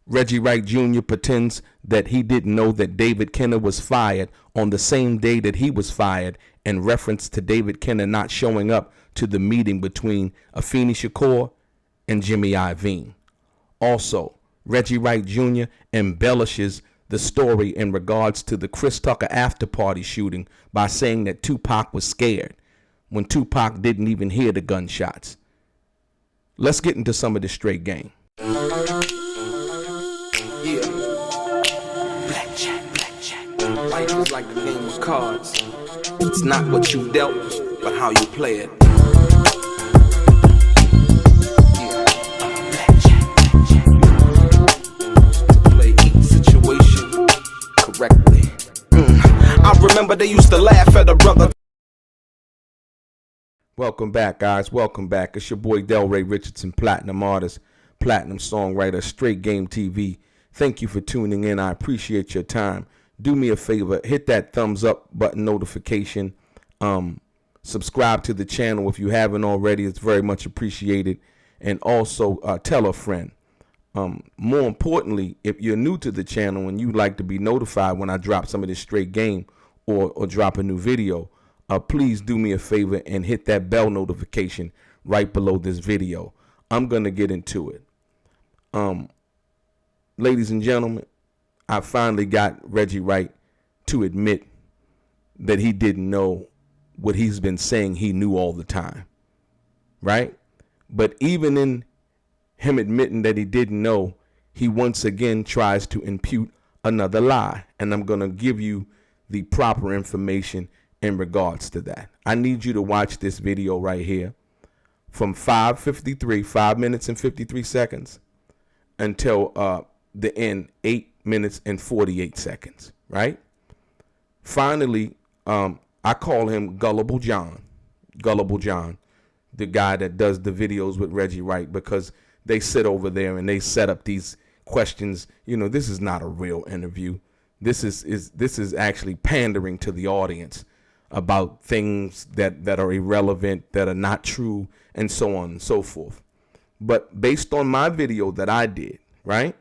Reggie Wright Jr. pretends that he didn't know that David Kenner was fired on the same day that he was fired, in reference to David Kenner not showing up to the meeting between Afeni Shakur and Jimmy Iovine. Also, Reggie Wright Jr. embellishes the story in regards to the Chris Tucker after party shooting by saying that 2Pac was scared when 2Pac didn't even hear the gunshots. Let's get into some of this straight game. Yeah. Blackjack. Life is like a game of cards. It's not what you dealt, but how you play it. Yeah. Blackjack. To play each situation correctly. I remember they used to laugh at a brother. Welcome back, guys. Welcome back. It's your boy DELRAY, Richardson, platinum artist, platinum songwriter, Straight Game TV. Thank you for tuning in. I appreciate your time. Do me a favor, hit that thumbs up button notification. Subscribe to the channel if you haven't already. It's very much appreciated. And also tell a friend. More importantly, if you're new to the channel and you'd like to be notified when I drop some of this straight game or drop a new video, please do me a favor and hit that bell notification right below this video. I'm going to get into it. Ladies and gentlemen, I finally got Reggie Wright to admit that he didn't know what he's been saying he knew all the time, right? But even in him admitting that he didn't know, he once again tries to impute another lie. And I'm going to give you the proper information in regards to that. I need you to watch this video right here from 5 minutes and 53 seconds until the end, 8 minutes and 48 seconds, right? Finally, I call him Gullible John, the guy that does the videos with Reggie Wright, because they sit over there and they set up these questions. You know, this is not a real interview. This is actually pandering to the audience about things that are irrelevant, that are not true, and so on and so forth. But based on my video that I did, right?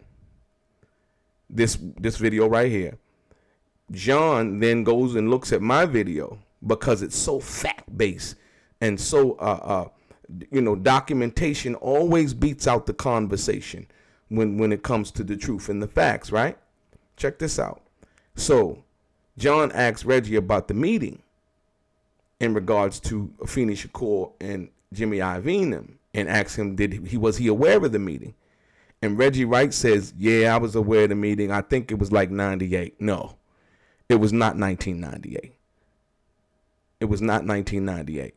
This video right here, John then goes and looks at my video because it's so fact-based and so documentation always beats out the conversation when it comes to the truth and the facts, right? Check this out. So John asks Reggie about the meeting in regards to Afeni Shakur and Jimmy Iovine, and asks him, was he aware of the meeting? And Reggie Wright says, yeah, I was aware of the meeting. I think it was like 98. No, it was not 1998. It was not 1998.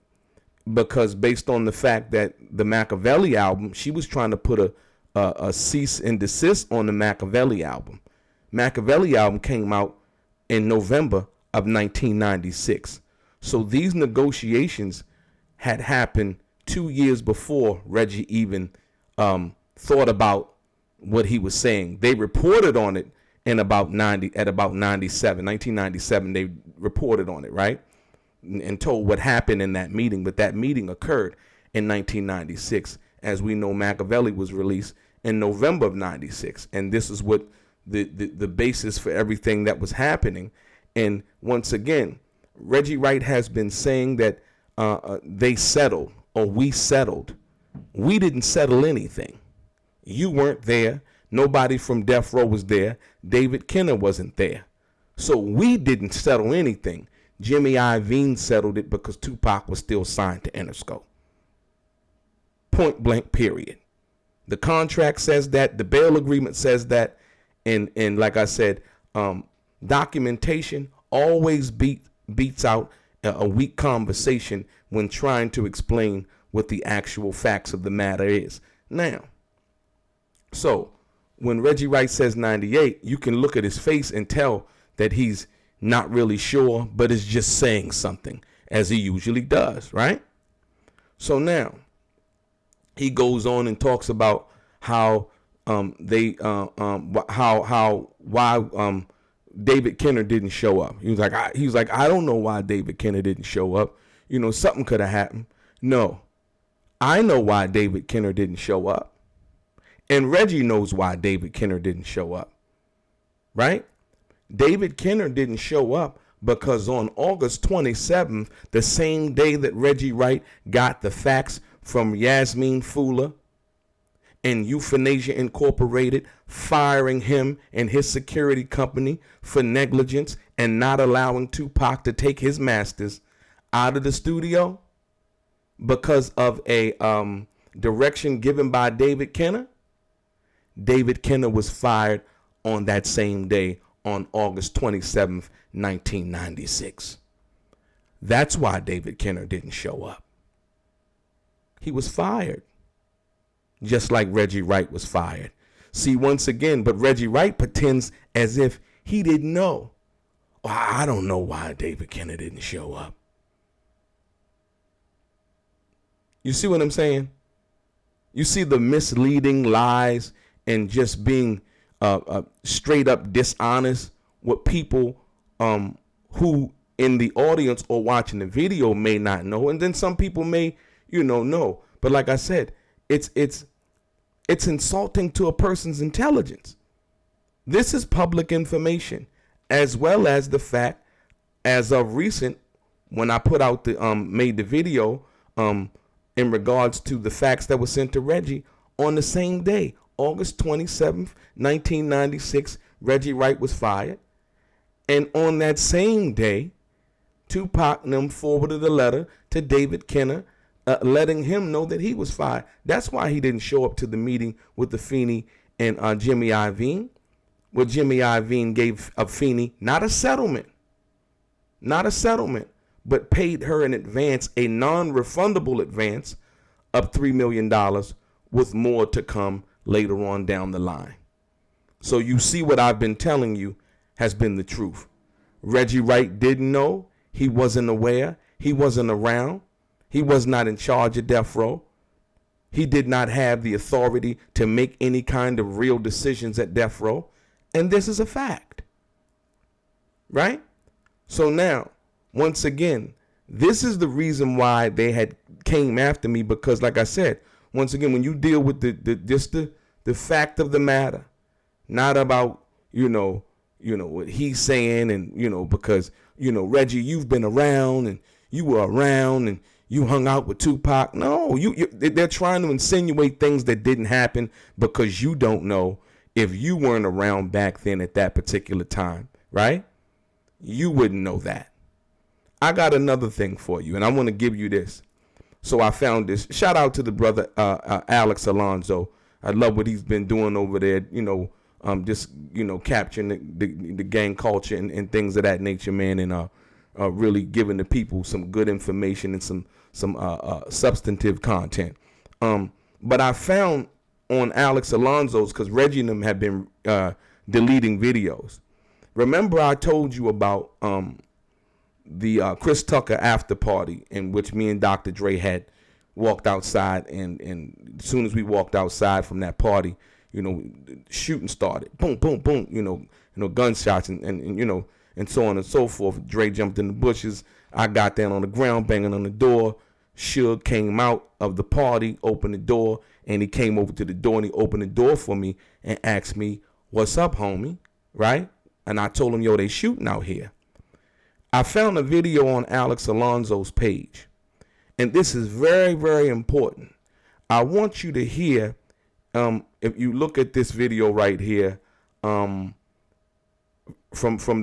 Because based on the fact that the Machiavelli album, she was trying to put a cease and desist on the Machiavelli album. Machiavelli album came out in November of 1996. So these negotiations had happened 2 years before Reggie even thought about what he was saying. They reported on it in about 1997, they reported on it, right? And told what happened in that meeting. But that meeting occurred in 1996. As we know, Machiavelli was released in November of 96. And this is what the basis for everything that was happening. And once again, Reggie Wright has been saying that they settled, or we settled. We didn't settle anything. You weren't there. Nobody from Death Row was there. David Kenner wasn't there. So we didn't settle anything. Jimmy Iovine settled it because 2Pac was still signed to Interscope. Point blank, period. The contract says that. The bail agreement says that. And like I said, documentation always beats out a weak conversation when trying to explain what the actual facts of the matter is. Now, so when Reggie Wright says 98, you can look at his face and tell that he's not really sure, but is just saying something, as he usually does, right? So now he goes on and talks about how why David Kenner didn't show up. He was like, I don't know why David Kenner didn't show up. You know, something could have happened. No, I know why David Kenner didn't show up. And Reggie knows why David Kenner didn't show up, right? David Kenner didn't show up because on August 27th, the same day that Reggie Wright got the facts from Yasmin Fula and Euthanasia Incorporated firing him and his security company for negligence and not allowing 2Pac to take his masters out of the studio because of a direction given by David Kenner. David Kenner was fired on that same day on August 27th, 1996. That's why David Kenner didn't show up. He was fired. Just like Reggie Wright was fired. See, once again, but Reggie Wright pretends as if he didn't know. Well, I don't know why David Kenner didn't show up. You see what I'm saying? You see the misleading lies and just being straight up dishonest with people who in the audience or watching the video may not know. And then some people may, know. But like I said, it's insulting to a person's intelligence. This is public information, as well as the fact, as of recent, when I put out made the video in regards to the facts that were sent to Reggie on the same day, August 27th, 1996, Reggie Wright was fired. And on that same day, 2Pac and them forwarded a letter to David Kenner, letting him know that he was fired. That's why he didn't show up to the meeting with the Feeney and Jimmy Iovine. Well, Jimmy Iovine gave Feeney not a settlement, but paid her in advance, a non-refundable advance of $3 million with more to come later on down the line. So you see what I've been telling you has been the truth. Reggie Wright didn't know. He wasn't aware. He wasn't around. He was not in charge of death row. He did not have the authority to make any kind of real decisions at death row. And this is a fact. Right? So now, once again, this is the reason why they had came after me, because like I said, once again, when you deal with the fact of the matter, not about, what he's saying and, because, Reggie, you've been around and you were around and you hung out with 2Pac. No, they're trying to insinuate things that didn't happen because you don't know if you weren't around back then at that particular time, right? You wouldn't know that. I got another thing for you, and I want to give you this. So I found this. Shout out to the brother Alex Alonso. I love what he's been doing over there, just, capturing the gang culture and things of that nature, man, and really giving the people some good information and some substantive content. But I found on Alex Alonso's, because Reggie and them have been deleting videos. Remember I told you about the Chris Tucker after party in which me and Dr. Dre had walked outside, and as soon as we walked outside from that party, shooting started. Boom, boom, boom, gunshots and so on and so forth. Dre jumped in the bushes. I got down on the ground, banging on the door. Suge came out of the party, opened the door, and he came over to the door and he opened the door for me and asked me, "What's up, homie?" Right? And I told him, "Yo, they shooting out here." I found a video on Alex Alonso's page, and this is very, very important. I want you to hear, if you look at this video right here, from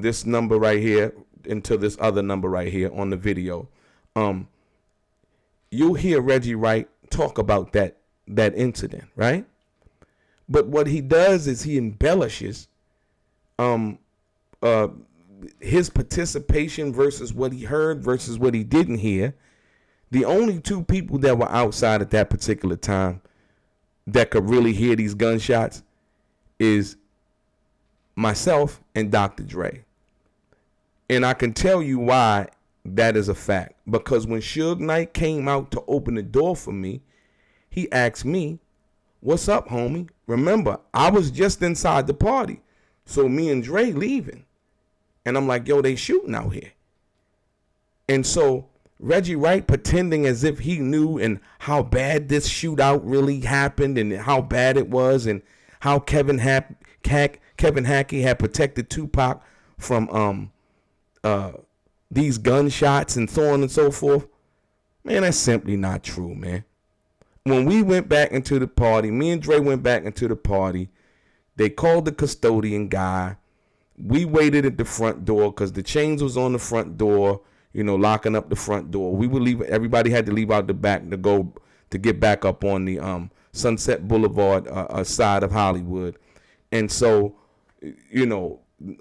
this number right here into this other number right here on the video, you'll hear Reggie Wright talk about that incident, right? But what he does is he embellishes his participation versus what he heard versus what he didn't hear. The only two people that were outside at that particular time that could really hear these gunshots is myself and Dr. Dre. And I can tell you why that is a fact. Because when Suge Knight came out to open the door for me, he asked me, "What's up, homie?" Remember, I was just inside the party. So me and Dre leaving. And I'm like, "Yo, they shooting out here." And so Reggie Wright pretending as if he knew and how bad this shootout really happened and how bad it was and how Kevin Hackey had protected Tupac from these gunshots and so on and so forth. Man, that's simply not true, man. When we went back into the party, me and Dre went back into the party, they called the custodian guy. We waited at the front door because the chains was on the front door, locking up the front door. We would leave. Everybody had to leave out the back to get back up on the Sunset Boulevard side of Hollywood. And so,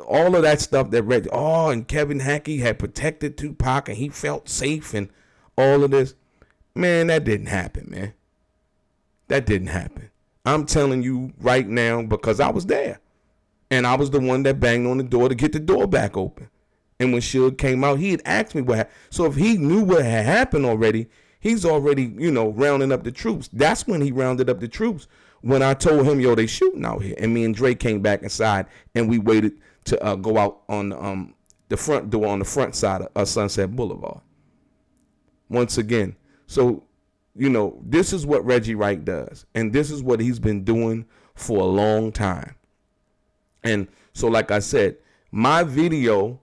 all of that stuff that Reggie, and Kevin Hackey had protected Tupac and he felt safe and all of this. Man, that didn't happen, man. That didn't happen. I'm telling you right now because I was there. And I was the one that banged on the door to get the door back open. And when Suge came out, he had asked me what happened. So if he knew what had happened already, he's already, rounding up the troops. That's when he rounded up the troops. When I told him, they shooting out here. And me and Dre came back inside and we waited to go out on the front door on the front side of Sunset Boulevard. Once again. So, this is what Reggie Wright does. And this is what he's been doing for a long time. And so, like I said, my video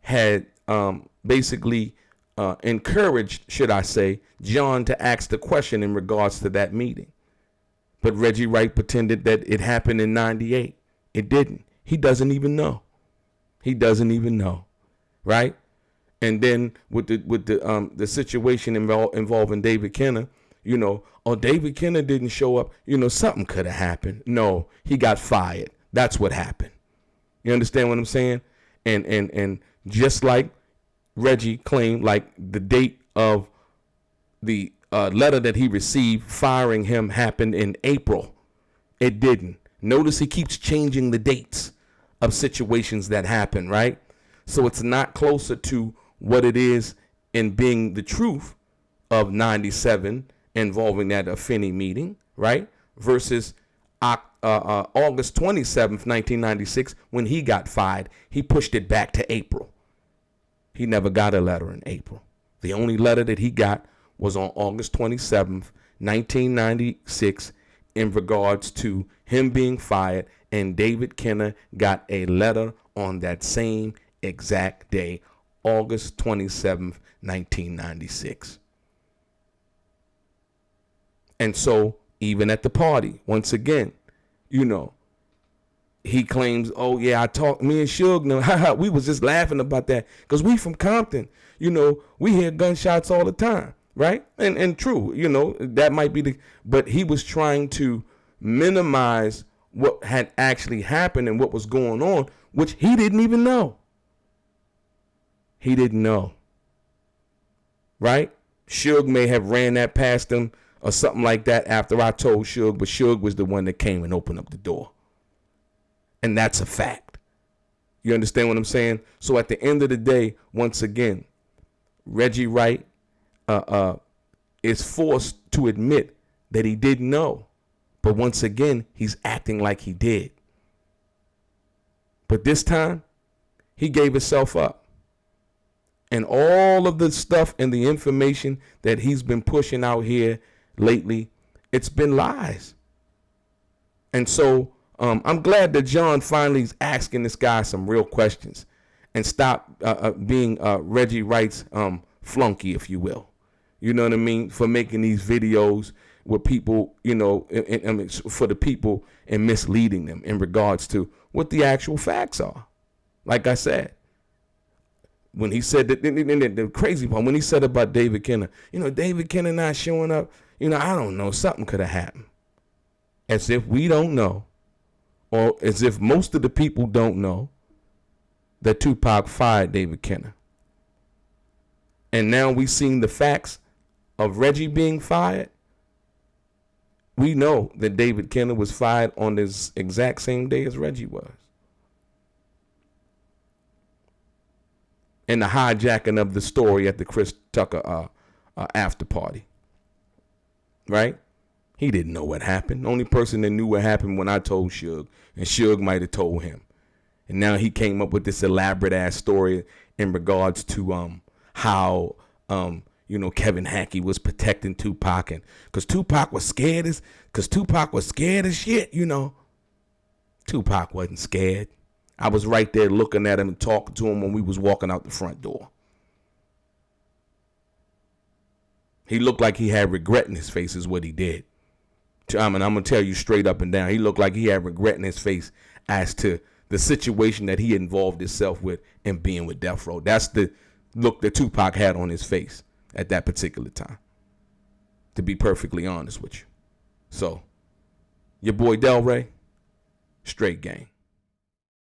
had basically encouraged, should I say, John to ask the question in regards to that meeting. But Reggie Wright pretended that it happened in 98. It didn't. He doesn't even know. He doesn't even know. Right? And then with the situation involving David Kenner, David Kenner didn't show up. Something could have happened. No, he got fired. That's what happened. You understand what I'm saying? And just like Reggie claimed, like the date of the letter that he received firing him happened in April. It didn't. Notice he keeps changing the dates of situations that happen, right? So it's not closer to what it is in being the truth of 97 involving that Affinity meeting, right? Versus August 27th, 1996, when he got fired. He pushed it back to April. He never got a letter in April. The only letter that he got was on August 27th, 1996, in regards to him being fired, and David Kenner got a letter on that same exact day, August 27th, 1996. And so, even at the party, once again, he claims, me and Suge, we was just laughing about that because we from Compton, we hear gunshots all the time, right? And true, that might be but he was trying to minimize what had actually happened and what was going on, which he didn't even know. He didn't know, right? Suge may have ran that past him or something like that after I told Suge, but Suge was the one that came and opened up the door. And that's a fact. You understand what I'm saying? So at the end of the day, once again, Reggie Wright is forced to admit that he didn't know. But once again, he's acting like he did. But this time, he gave himself up. And all of the stuff and the information that he's been pushing out here lately, it's been lies. And so I'm glad that John finally is asking this guy some real questions and stop being Reggie Wright's flunky, if you will. You know what I mean? For making these videos with people, for the people and misleading them in regards to what the actual facts are. Like I said, when he said that, the crazy part, when he said about David Kenner, David Kenner not showing up, I don't know, something could have happened. As if we don't know, or as if most of the people don't know that Tupac fired David Kenner. And now we've seen the facts of Reggie being fired. We know that David Kenner was fired on this exact same day as Reggie was. And the hijacking of the story at the Chris Tucker after party. Right? He didn't know what happened. The only person that knew what happened when I told Suge, and Suge might have told him. And now he came up with this elaborate ass story in regards to how you know, Kevin Hackey was protecting Tupac, and because Tupac was scared as shit, you know. Tupac wasn't scared. I was right there looking at him and talking to him when we was walking out the front door. He looked like he had regret in his face is what he did. I'm going to tell you straight up and down. He looked like he had regret in his face as to the situation that he involved himself with and being with Death Row. That's the look that Tupac had on his face at that particular time, to be perfectly honest with you. So, your boy DELRAY, straight gang.